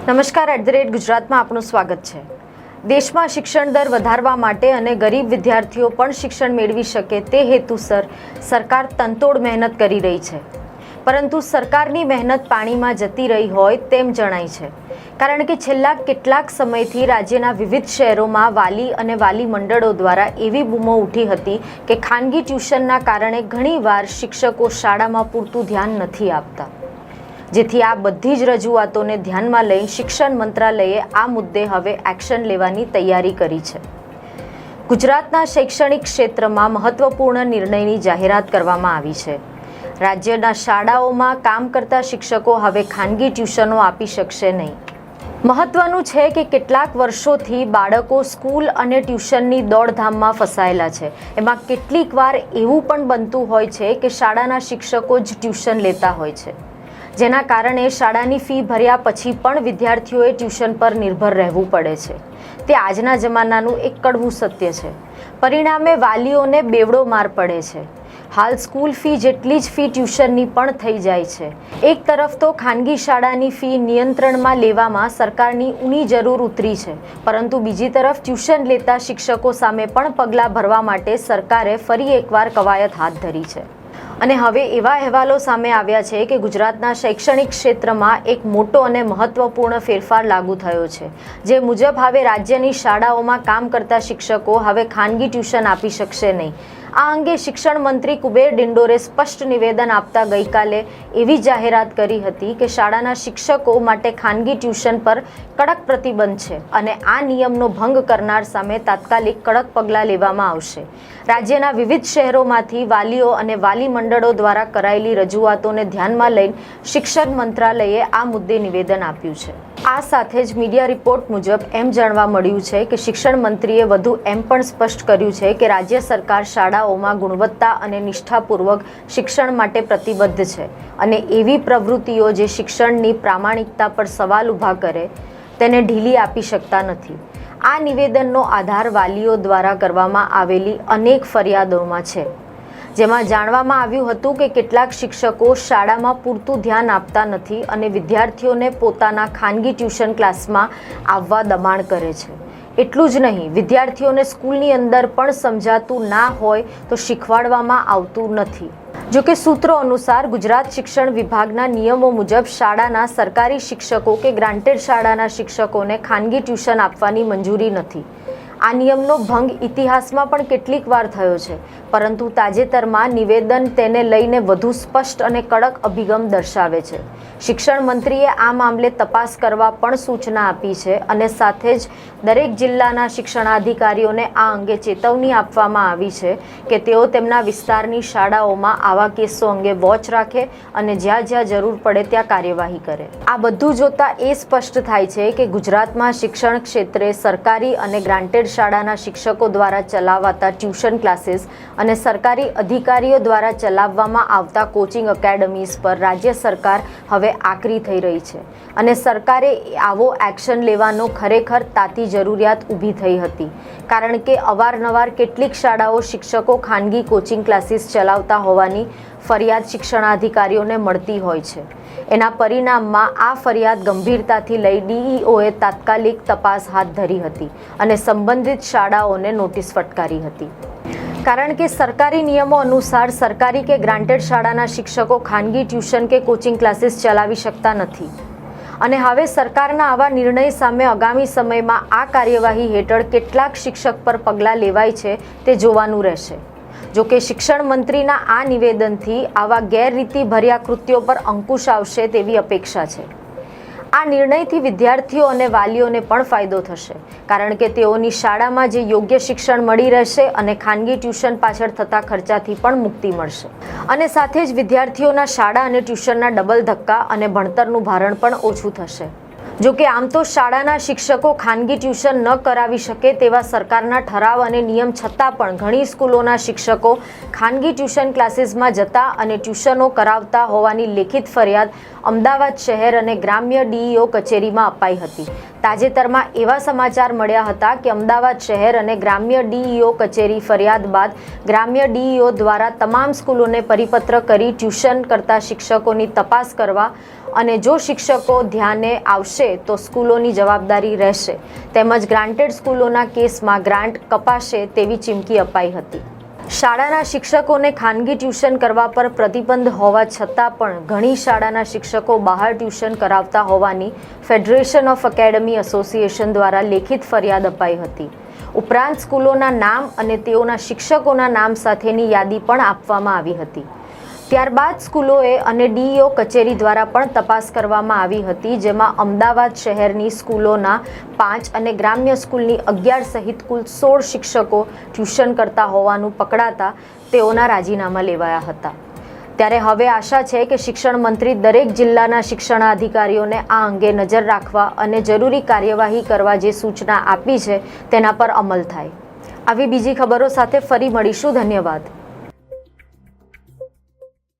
નમસ્કાર @ગુજરાતમાં આપનું સ્વાગત છે। દેશમાં શિક્ષણ દર વધારવા માટે અને ગરીબ વિદ્યાર્થીઓ પણ શિક્ષણ મેળવી શકે તે હેતુસર સરકાર તનતોડ મહેનત કરી રહી છે, પરંતુ સરકારની મહેનત પાણીમાં જતી રહી હોય તેમ જણાય છે, કારણ કે છેલ્લા કેટલાક સમયથી રાજ્યના વિવિધ શહેરોમાં વાલી અને વાલી મંડળો દ્વારા એવી બૂમો ઉઠી હતી કે ખાનગી ટ્યુશનના કારણે ઘણીવાર શિક્ષકો શાળામાં પૂરતું ધ્યાન નથી આપતા, જેથી આ બધી જ રજૂઆતોને ધ્યાનમાં લઈ શિક્ષણ મંત્રાલયે આ મુદ્દે હવે એક્શન લેવાની તૈયારી કરી છે। ગુજરાતના શૈક્ષણિક ક્ષેત્રમાં મહત્વપૂર્ણ નિર્ણયની જાહેરાત કરવામાં આવી છે। રાજ્યના શાળાઓમાં કામ કરતા શિક્ષકો હવે ખાનગી ટ્યુશનો આપી શકશે નહીં। મહત્વનું છે કે કેટલાક વર્ષોથી બાળકો સ્કૂલ અને ટ્યુશનની દોડધામમાં ફસાયેલા છે। એમાં કેટલીક વાર એવું પણ બનતું હોય છે કે શાળાના શિક્ષકો જ ટ્યુશન લેતા હોય છે, જેના કારણે શાળાની ફી ભર્યા પછી પણ વિદ્યાર્થીઓએ ટ્યુશન પર નિર્ભર રહેવું પડે છે। તે આજના જમાનાનું એક કડવું સત્ય છે। પરિણામે વાલીઓને બેવડો માર પડે છે। હાલ સ્કૂલ ફી જેટલી જ ફી ટ્યુશનની પણ થઈ જાય છે। એક તરફ તો ખાનગી શાળાની ફી નિયંત્રણમાં લેવામાં સરકારની ઊની જરૂર ઉતરી છે, પરંતુ બીજી તરફ ટ્યુશન લેતા શિક્ષકો સામે પણ પગલાં ભરવા માટે સરકારે ફરી એકવાર કવાયત હાથ ધરી છે। અને હવે એવા અહેવાલો સામે આવ્યા છે કે ગુજરાતના શૈક્ષણિક ક્ષેત્રમાં એક મોટો અને મહત્વપૂર્ણ ફેરફાર લાગુ થયો છે, જે મુજબ હવે રાજ્યની શાળાઓમાં કામ કરતા શિક્ષકો હવે ખાનગી ટ્યુશન આપી શકશે નહીં। આ અંગે શિક્ષણ મંત્રી કુબેર ડિંડોરે સ્પષ્ટ નિવેદન આપતા ગઈકાલે એવી જાહેરાત કરી હતી કે શાળાના શિક્ષકો માટે ખાનગી ટ્યુશન પર કડક પ્રતિબંધ છે અને આ નિયમનો ભંગ કરનાર સામે તાત્કાલિક કડક પગલાં લેવામાં આવશે। રાજ્યના વિવિધ શહેરોમાંથી વાલીઓ અને વાલી મંડળો દ્વારા કરાયેલી રજૂઆતોને ધ્યાનમાં લઈને શિક્ષણ મંત્રાલયે આ મુદ્દે નિવેદન આપ્યું છે। આ સાથે જ મીડિયા રિપોર્ટ મુજબ એમ જાણવા મળ્યું છે કે શિક્ષણ મંત્રીએ વધુ એમ પણ સ્પષ્ટ કર્યું છે કે રાજ્ય સરકાર શાળાઓમાં ગુણવત્તા અને નિષ્ઠાપૂર્વક શિક્ષણ માટે પ્રતિબદ્ધ છે અને એવી પ્રવૃત્તિઓ જે શિક્ષણની પ્રામાણિકતા પર સવાલ ઊભા કરે તેને ઢીલી આપી શકતા નથી। આ નિવેદનનો આધાર વાલીઓ દ્વારા કરવામાં આવેલી અનેક ફરિયાદોમાં છે, જેમાં જાણવામાં આવ્યું હતું કે કેટલાક શિક્ષકો શાળામાં પૂરતું ધ્યાન આપતા નથી અને વિદ્યાર્થીઓને પોતાના ખાનગી ટ્યુશન ક્લાસમાં આવવા દબાણ કરે છે। એટલું જ નહીં, વિદ્યાર્થીઓને સ્કૂલની અંદર પણ સમજાતું ના હોય તો શીખવાડવામાં આવતું નથી। જો કે સૂત્રો અનુસાર ગુજરાત શિક્ષણ વિભાગના નિયમો મુજબ શાળાના સરકારી શિક્ષકો કે ગ્રાન્ટેડ શાળાના શિક્ષકોને ખાનગી ટ્યુશન આપવાની મંજૂરી નથી। આ નિયમનો ભંગ ઇતિહાસમાં પણ કેટલીક વાર થયો છે, પરંતુ તાજેતરમાં નિવેદન તેને લઈને વધુ સ્પષ્ટ અને કડક અભિગમ દર્શાવે છે। શિક્ષણ મંત્રીએ આ મામલે તપાસ કરવા પણ સૂચના આપી છે અને સાથે જ દરેક જિલ્લાના શિક્ષણાધિકારીઓને આ અંગે ચેતવણી આપવામાં આવી છે કે તેઓ તેમના વિસ્તારની શાળાઓમાં આવા કેસો અંગે વોચ રાખે અને જ્યાં જ્યાં જરૂર પડે ત્યાં કાર્યવાહી કરે। આ બધું જોતા એ સ્પષ્ટ થાય છે કે ગુજરાતમાં શિક્ષણ ક્ષેત્રે સરકારી અને ગ્રાન્ટેડ શાળાના શિક્ષકો દ્વારા ચલાવાતા ટ્યુશન ક્લાસીસ અને સરકારી અધિકારીઓ દ્વારા ચલાવવામાં આવતા કોચિંગ એકેડમીઝ પર રાજ્ય સરકાર હવે આકરી થઈ રહી છે અને સરકારે આવો એક્શન લેવાનો ખરેખર તાતી જરૂરિયાત ઊભી થઈ હતી, કારણ કે અવારનવાર કેટલીક શાળાઓ શિક્ષકો ખાનગી કોચિંગ ક્લાસીસ ચલાવતા હોવાની ફરિયાદ શિક્ષણાધિકારીઓને મળતી હોય છે। એના પરિણામમાં આ ફરિયાદ ગંભીરતાથી લઈ ડીઈઓએ તાત્કાલિક તપાસ હાથ ધરી હતી અને સંબંધિત શાળાઓને નોટિસ ફટકારી હતી, કારણ કે સરકારી નિયમો અનુસાર સરકારી કે ગ્રાન્ટેડ શાળાના શિક્ષકો ખાનગી ટ્યુશન કે કોચિંગ ક્લાસીસ ચલાવી શકતા નથી અને હવે સરકારના આવા નિર્ણય સામે આગામી સમયમાં આ કાર્યવાહી હેઠળ કેટલાક શિક્ષક પર પગલાં લેવાય છે તે જોવાનું રહેશે। જો કે શિક્ષણ મંત્રીના આ નિવેદનથી આવા ગેરરીતિભર્યા કૃત્યો પર અંકુશ આવશે તેવી અપેક્ષા છે। આ નિર્ણયથી વિદ્યાર્થીઓ અને વાલીઓને પણ ફાયદો થશે, કારણ કે તેઓની શાળામાં જે યોગ્ય શિક્ષણ મળી રહેશે અને ખાનગી ટ્યુશન પાછળ થતા ખર્ચાથી પણ મુક્તિ મળશે અને સાથે જ વિદ્યાર્થીઓના શાળા અને ટ્યુશનના ડબલ ધક્કા અને ભણતરનું ભારણ પણ ઓછું થશે। જો કે આમ તો શાળાના શિક્ષકો ખાનગી ટ્યુશન ન કરાવી શકે તેવા સરકારના ઠરાવ અને નિયમ છતાં પણ ઘણી સ્કૂલોના શિક્ષકો ખાનગી ટ્યુશન ક્લાસીસમાં જતા અને ટ્યુશનો કરાવતા હોવાની લેખિત ફરિયાદ અમદાવાદ શહેર અને ગ્રામ્ય ડીઈઓ કચેરીમાં અપાઈ હતી। તાજેતરમાં એવા સમાચાર મળ્યા હતા કે અમદાવાદ શહેર અને ગ્રામ્ય ડીઈઓ કચેરી ફરિયાદ બાદ ગ્રામ્ય ડીઈઓ દ્વારા તમામ સ્કૂલોને પરિપત્ર કરી ટ્યુશન કરતા શિક્ષકોની તપાસ કરવા અને જો શિક્ષકો ધ્યાને આવશે તો સ્કૂલોની જવાબદારી રહેશે તેમજ ગ્રાન્ટેડ સ્કૂલોના કેસમાં ગ્રાન્ટ કપાશે તેવી ચીમકી અપાઈ હતી. શાળાના શિક્ષકોને ખાનગી ટ્યુશન કરવા પર પ્રતિબંધ હોવા છતાં પણ ઘણી શાળાના શિક્ષકો બહાર ટ્યુશન કરાવતા હોવાની ફેડરેશન ઓફ એકેડમી એસોસિએશન દ્વારા લેખિત ફરિયાદ અપાઈ હતી. ઉપરાંત સ્કૂલોના નામ અને તેઓના શિક્ષકોના નામ સાથેની યાદી પણ આપવામાં આવી હતી. ત્યારબાદ સ્કૂલોએ અને ડીઈઓ કચેરી દ્વારા પણ તપાસ કરવામાં આવી હતી, જેમાં અમદાવાદ શહેરની સ્કૂલોના 5 અને ગ્રામ્ય સ્કૂલની 11 સહિત કુલ 16 શિક્ષકો ટ્યુશન કરતા હોવાનું પકડાતા તેઓના રાજીનામા લેવાયા હતા. ત્યારે હવે આશા છે કે શિક્ષણ મંત્રી દરેક જિલ્લાના શિક્ષણાધિકારીઓને આ અંગે નજર રાખવા અને જરૂરી કાર્યવાહી કરવા જે સૂચના આપી છે તેના પર અમલ થાય. આવી બીજી ખબરો સાથે ફરી મળીશું. ધન્યવાદ.